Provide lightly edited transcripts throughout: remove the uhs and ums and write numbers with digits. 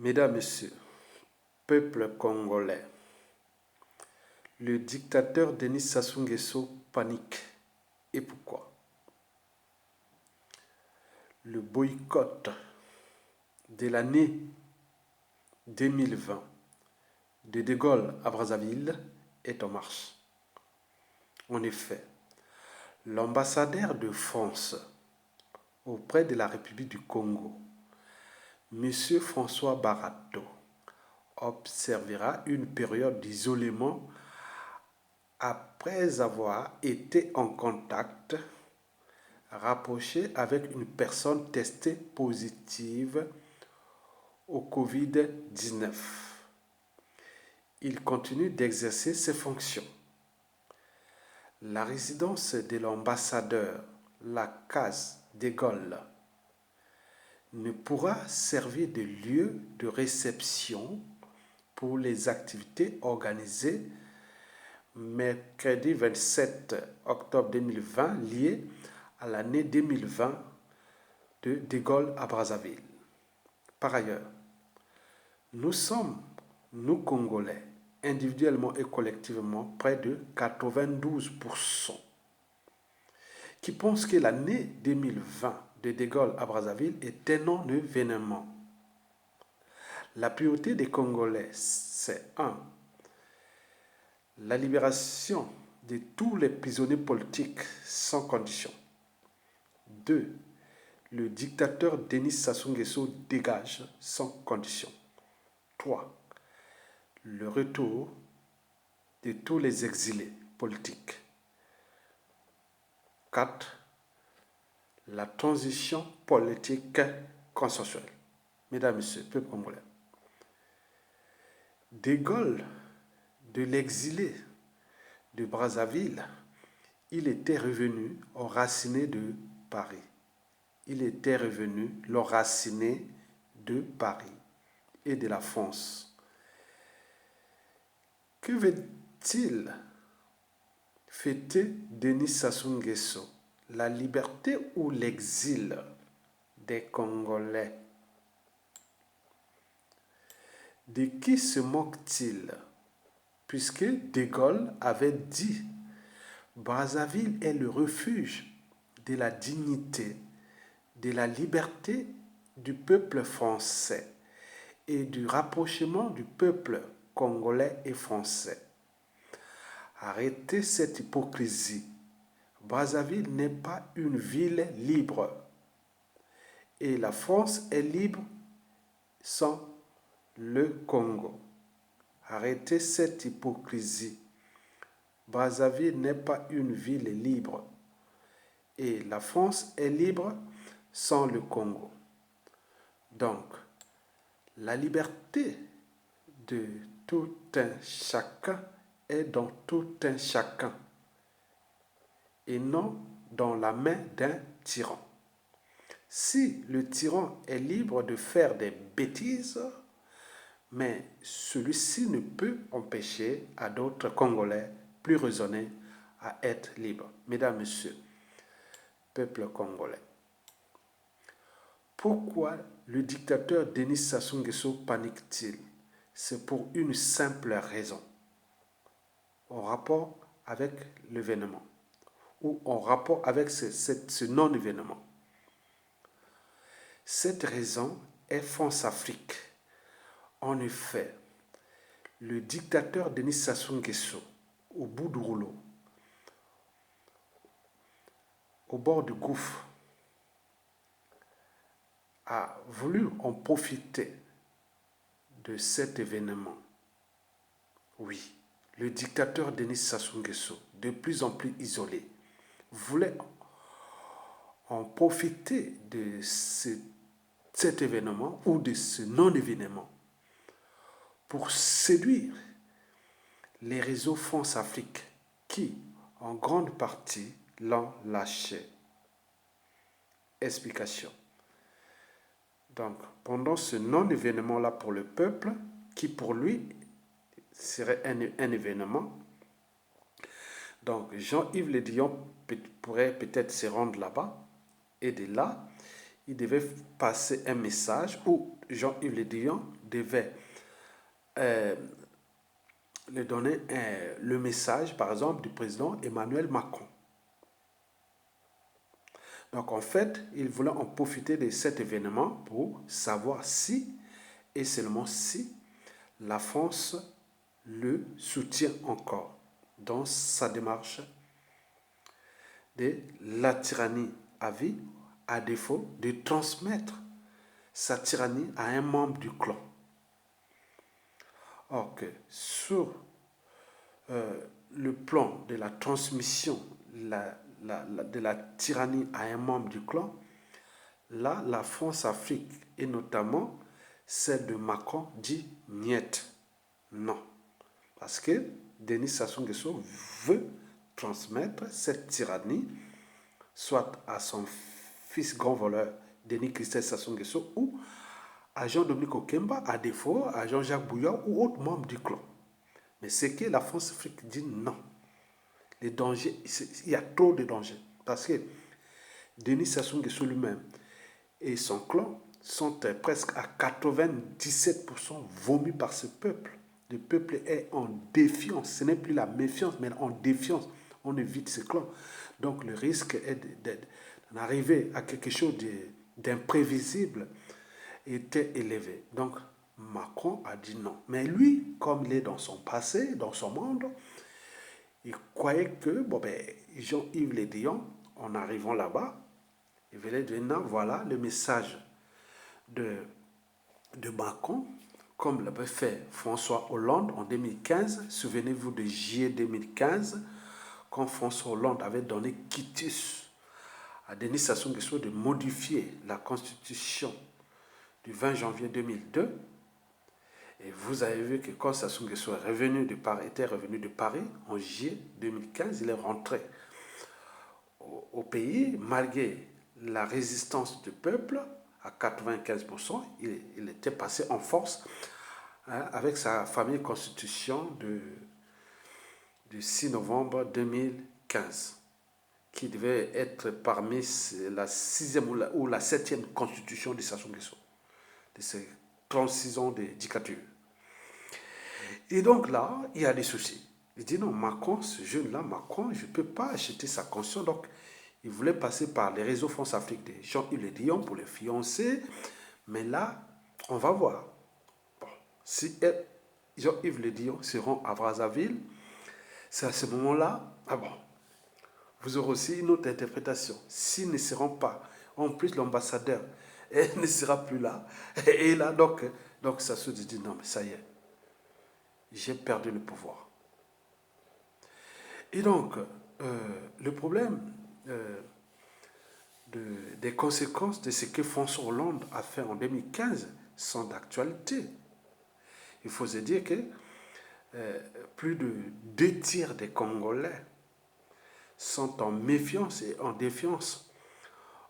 Mesdames, Messieurs, peuple congolais, le dictateur Denis Sassou Nguesso panique. Et pourquoi? Le boycott de l'année 2020 de De Gaulle à Brazzaville est en marche. En effet, l'ambassadeur de France auprès de la République du Congo, M. François Barato, observera une période d'isolement après avoir été en contact rapproché avec une personne testée positive au Covid-19. Il continue d'exercer ses fonctions. La résidence de l'ambassadeur, la case de Gaulle, ne pourra servir de lieu de réception pour les activités organisées mercredi 27 octobre 2020 liées à l'année 2020 de De Gaulle à Brazzaville. Par ailleurs, nous sommes, nous Congolais, individuellement et collectivement, près de 92%, qui pensent que l'année 2020 de De Gaulle à Brazzaville est un non-événement. La priorité des Congolais, c'est 1. La libération de tous les prisonniers politiques sans condition. 2. Le dictateur Denis Sassou Nguesso dégage sans condition. 3. Le retour de tous les exilés politiques. 4. La transition politique consensuelle. Mesdames, Messieurs, peuple congolais, De Gaulle, de l'exilé de Brazzaville, il était revenu enraciné de Paris. Il était revenu l'enraciné de Paris et de la France. Que veut-il fêter Denis Sassou Nguesso? La liberté ou l'exil des Congolais? De qui se moque-t-il? Puisque De Gaulle avait dit « Brazzaville est le refuge de la dignité, de la liberté du peuple français et du rapprochement du peuple congolais et français. » Arrêtez cette hypocrisie. Brazzaville n'est pas une ville libre. Et la France est libre sans le Congo. Arrêtez cette hypocrisie. Brazzaville n'est pas une ville libre. Et la France est libre sans le Congo. Donc, la liberté de tout un chacun est dans tout un chacun et non dans la main d'un tyran. Si le tyran est libre de faire des bêtises, mais celui-ci ne peut empêcher à d'autres Congolais plus raisonnés à être libres. Mesdames, Messieurs, peuple congolais, pourquoi le dictateur Denis Sassou Nguesso panique-t-il? C'est pour une simple raison, en rapport avec l'événement ou en rapport avec ce non-événement. Cette raison est France-Afrique. En effet, le dictateur Denis Sassou Nguesso, au bout du rouleau, au bord du gouffre, a voulu en profiter de cet événement. Oui, le dictateur Denis Sassou Nguesso, de plus en plus isolé, voulait en profiter de cet événement ou de ce non-événement pour séduire les réseaux France-Afrique qui, en grande partie, l'ont lâché. Explication. Donc, pendant ce non-événement-là pour le peuple, qui pour lui serait un événement, donc Jean-Yves Le Drian pourrait peut-être se rendre là-bas, et de là, il devait passer un message où Jean-Yves Le Drian devait lui donner le message, par exemple, du président Emmanuel Macron. Donc en fait, il voulait en profiter de cet événement pour savoir si, et seulement si, la France le soutient encore dans sa démarche de la tyrannie à vie, à défaut de transmettre sa tyrannie à un membre du clan. Or que sur le plan de la transmission de la tyrannie à un membre du clan, là, la France-Afrique, et notamment celle de Macron, dit niet. Non. Parce que Denis Sassou Nguesso veut transmettre cette tyrannie soit à son fils grand voleur, Denis Christophe Sassou Nguesso, ou à Jean-Dominique Okemba, à défaut, à Jean-Jacques Bouillard ou autres membres du clan. Mais c'est que la France-Afrique dit non. Les dangers, il y a trop de dangers. Parce que Denis Sassou Nguesso lui-même et son clan sont presque à 97% vomis par ce peuple. Le peuple est en défiance. Ce n'est plus la méfiance, mais en défiance. On évite ce clan. Donc le risque est d'en arriver à quelque chose d'imprévisible était élevé. Donc Macron a dit non. Mais lui, comme il est dans son passé, dans son monde, il croyait que Jean-Yves Le Drian, en arrivant là-bas, il voulait dire non, voilà le message de Macron, comme l'avait fait François Hollande en 2015. Souvenez-vous de juillet 2015, quand François Hollande avait donné quitus à Denis Sassou Nguesso de modifier la constitution du 20 janvier 2002. Et vous avez vu que quand Sassou Nguesso était revenu de Paris en juillet 2015, il est rentré au pays malgré la résistance du peuple à 95%. Il était passé en force avec sa fameuse constitution du 6 novembre 2015, qui devait être parmi la 6e ou la 7e constitution de Sassou Nguesso, de ces 36 ans de dictature. Et donc là, il y a des soucis. Il dit non, Macron, ce jeune-là, Macron, je ne peux pas acheter sa conscience. Donc, il voulait passer par les réseaux France-Afrique de Jean-Yves Le Drian pour les fiancer. Mais là, on va voir. Bon, si Jean-Yves Le Drian se rend à Brazzaville, c'est à ce moment-là, vous aurez aussi une autre interprétation. S'ils ne seront pas, en plus l'ambassadeur ne sera plus là. Et là, donc ça se dit non, mais ça y est, j'ai perdu le pouvoir. Et donc, le problème des conséquences de ce que François Hollande a fait en 2015 sont d'actualité. Il faut se dire que plus de 2 tiers des Congolais sont en méfiance et en défiance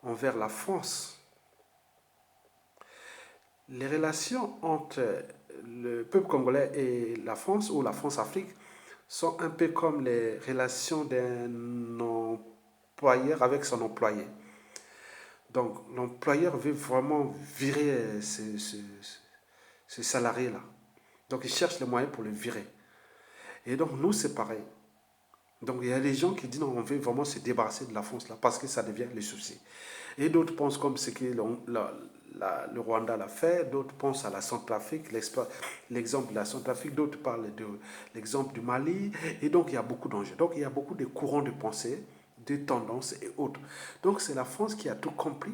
envers la France. Les relations entre le peuple congolais et la France, ou la France-Afrique, sont un peu comme les relations d'un employeur avec son employé. Donc l'employeur veut vraiment virer ce salarié-là. Donc il cherche les moyens pour le virer. Et donc nous, c'est pareil. Donc il y a des gens qui disent non, on veut vraiment se débarrasser de la France là parce que ça devient les soucis. Et d'autres pensent comme ce que le Rwanda l'a fait, d'autres pensent à la Centrafrique, l'exemple de la Centrafrique, d'autres parlent de l'exemple du Mali. Et donc il y a beaucoup d'enjeux. Donc il y a beaucoup de courants de pensée, de tendances et autres. Donc c'est la France qui a tout compris,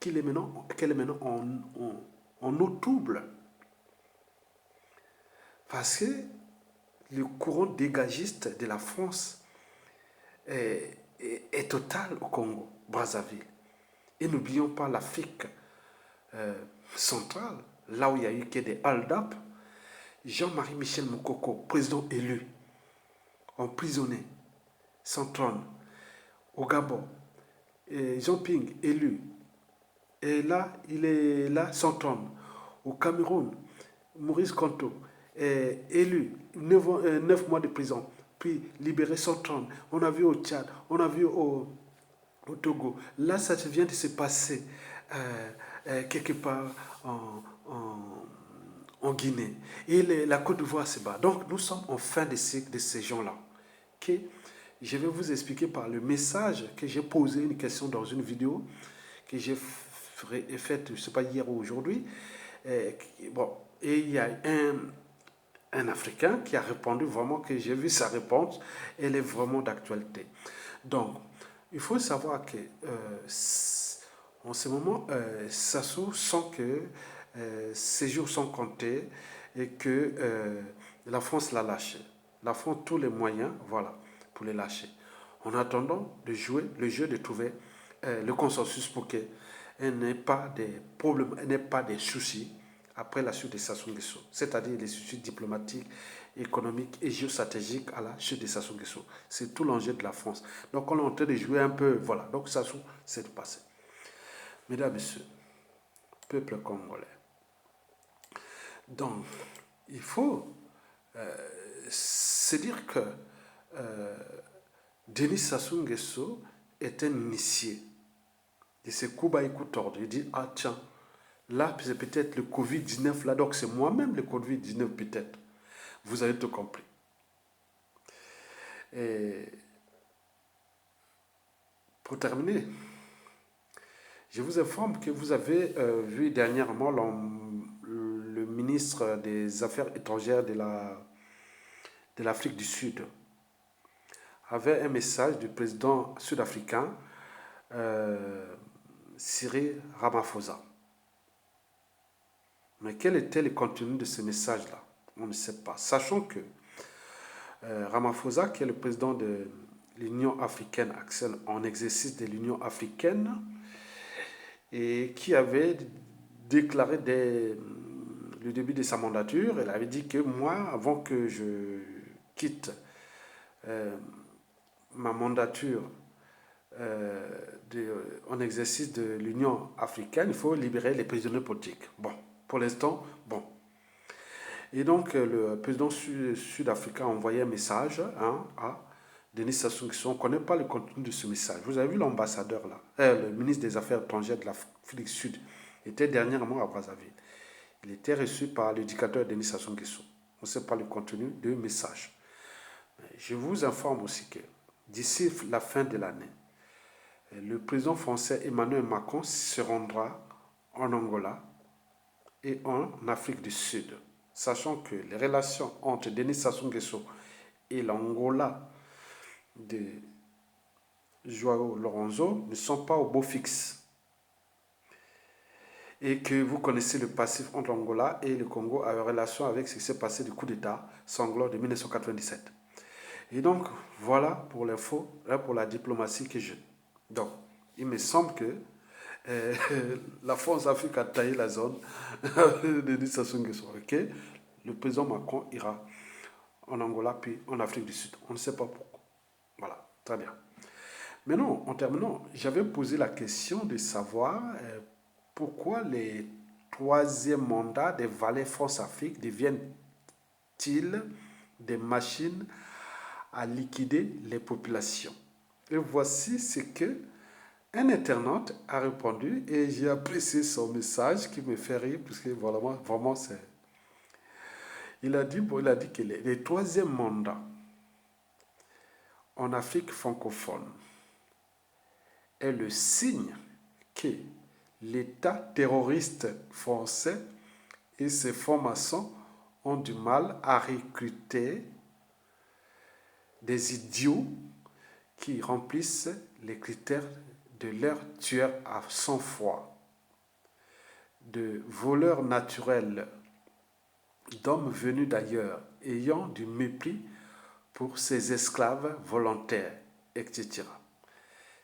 qu'elle est maintenant en eau trouble. Parce que le courant dégagiste de la France est total au Congo, Brazzaville. Et n'oublions pas l'Afrique centrale, là où il y a eu que des hold-up. Jean-Marie Michel Moukoko, président élu, emprisonné, sans trône. Au Gabon, Jean Ping, élu. Et là, il est là, sans trône. Au Cameroun, Maurice Kamto, élu, 9 mois de prison, puis libéré sans trône. On a vu au Tchad, on a vu au Togo. Là, ça vient de se passer quelque part en Guinée. Et la Côte d'Ivoire se bat. Donc, nous sommes en fin de cycle de ces gens-là. Okay? Je vais vous expliquer par le message que j'ai posé une question dans une vidéo que j'ai faite, je ne sais pas, hier ou aujourd'hui. Bon, et il y a un Africain qui a répondu vraiment, que j'ai vu sa réponse, elle est vraiment d'actualité. Donc, il faut savoir que en ce moment, Sassou sent que ses jours sont comptés et que la France l'a lâché. La France, tous les moyens, voilà, pour les lâcher. En attendant de jouer le jeu, de trouver le consensus pour qu'elle n'ait pas des problèmes, elle n'ait pas des soucis après la chute de Sassou Nguesso, c'est-à-dire les soucis diplomatiques, économiques et géostratégiques à la chute de Sassou Nguesso. C'est tout l'enjeu de la France. Donc on est en train de jouer un peu, voilà. Donc Sassou, c'est passé. Mesdames, Messieurs, peuple congolais. Donc, il faut se dire que Denis Sassou Nguesso est un initié de ce Koubaïkou tordu. Il dit, ah tiens, là, c'est peut-être le Covid-19, là, donc c'est moi-même le Covid-19 peut-être. Vous avez tout compris. Et pour terminer, je vous informe que vous avez vu dernièrement le ministre des Affaires étrangères de l'Afrique du Sud avait un message du président sud-africain Cyril Ramaphosa. Mais quel était le contenu de ce message-là? On ne sait pas. Sachant que Ramaphosa, qui est le président de l'Union africaine, en exercice de l'Union africaine, et qui avait déclaré dès le début de sa mandature, elle avait dit que moi, avant que je quitte ma mandature en exercice de l'Union africaine, il faut libérer les prisonniers politiques. Bon, pour l'instant, bon. Et donc, le président sud-africain a envoyé un message à Denis Sassou Nguesso. On ne connaît pas le contenu de ce message. Vous avez vu l'ambassadeur là, le ministre des Affaires étrangères de l'Afrique du Sud, était dernièrement à Brazzaville. Il était reçu par l'éducateur Denis Sassou Nguesso. On ne sait pas le contenu du message. Je vous informe aussi que d'ici la fin de l'année, le président français Emmanuel Macron se rendra en Angola et en Afrique du Sud, sachant que les relations entre Denis Sassou Nguesso et l'Angola de João Lourenço ne sont pas au beau fixe. Et que vous connaissez le passif entre l'Angola et le Congo en relation avec ce qui s'est passé du coup d'État sanglant de 1997. Et donc, voilà pour l'info, pour la diplomatie que j'ai. Donc, il me semble que la France-Afrique a taillé la zone de Denis Sassou Nguesso. Okay? Le président Macron ira en Angola puis en Afrique du Sud. On ne sait pas pourquoi. Voilà, très bien. Maintenant, en terminant, j'avais posé la question de savoir pourquoi les troisième mandats des valets France-Afrique deviennent-ils des machines à liquider les populations. Et voici ce que un internaute a répondu et j'ai apprécié son message qui me fait rire parce que vraiment c'est... Il a dit que les troisième mandats en Afrique francophone est le signe que l'État terroriste français et ses francs-maçons ont du mal à recruter des idiots qui remplissent les critères de leurs tueurs à sang-froid, de voleurs naturels, d'hommes venus d'ailleurs, ayant du mépris pour ces esclaves volontaires, etc.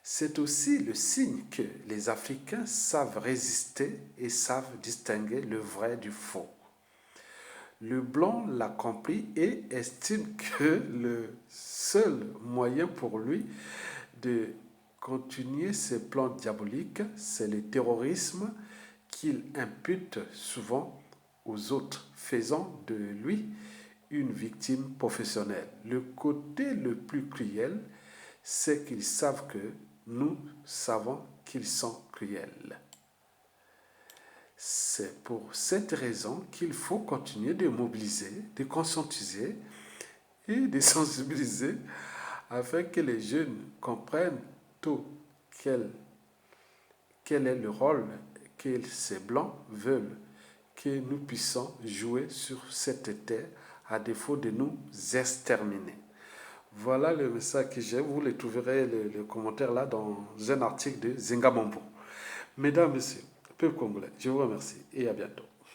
C'est aussi le signe que les Africains savent résister et savent distinguer le vrai du faux. Le blanc l'a compris et estime que le seul moyen pour lui de continuer ses plans diaboliques, c'est le terrorisme qu'il impute souvent aux autres, faisant de lui une victime professionnelle. Le côté le plus cruel, c'est qu'ils savent que nous savons qu'ils sont cruels. C'est pour cette raison qu'il faut continuer de mobiliser, de conscientiser et de sensibiliser afin que les jeunes comprennent tout quel, quel est le rôle que ces blancs veulent que nous puissions jouer sur cette terre à défaut de nous exterminer. Voilà le message que j'ai. Vous le trouverez le commentaire là dans un article de Zingamambo. Mesdames, Messieurs, peuple congolais, je vous remercie et à bientôt.